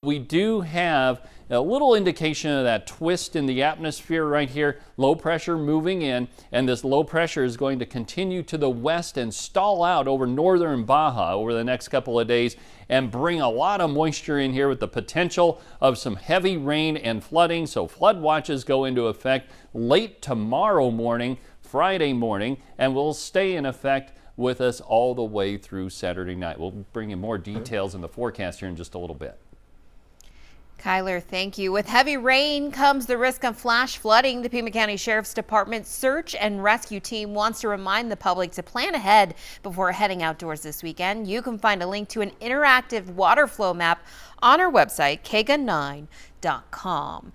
We do have a little indication of that twist in the atmosphere right here. Low pressure moving in, and this low pressure is going to continue to the west and stall out over northern Baja over the next couple of days and bring a lot of moisture in here with the potential of some heavy rain and flooding. So flood watches go into effect late tomorrow morning, Friday morning, and will stay in effect with us all the way through Saturday night. We'll bring you more details in the forecast here in just a little bit. Kyler, thank you. With heavy rain comes the risk of flash flooding. The Pima County Sheriff's Department search and rescue team wants to remind the public to plan ahead before heading outdoors this weekend. You can find a link to an interactive water flow map on our website, kgun9.com.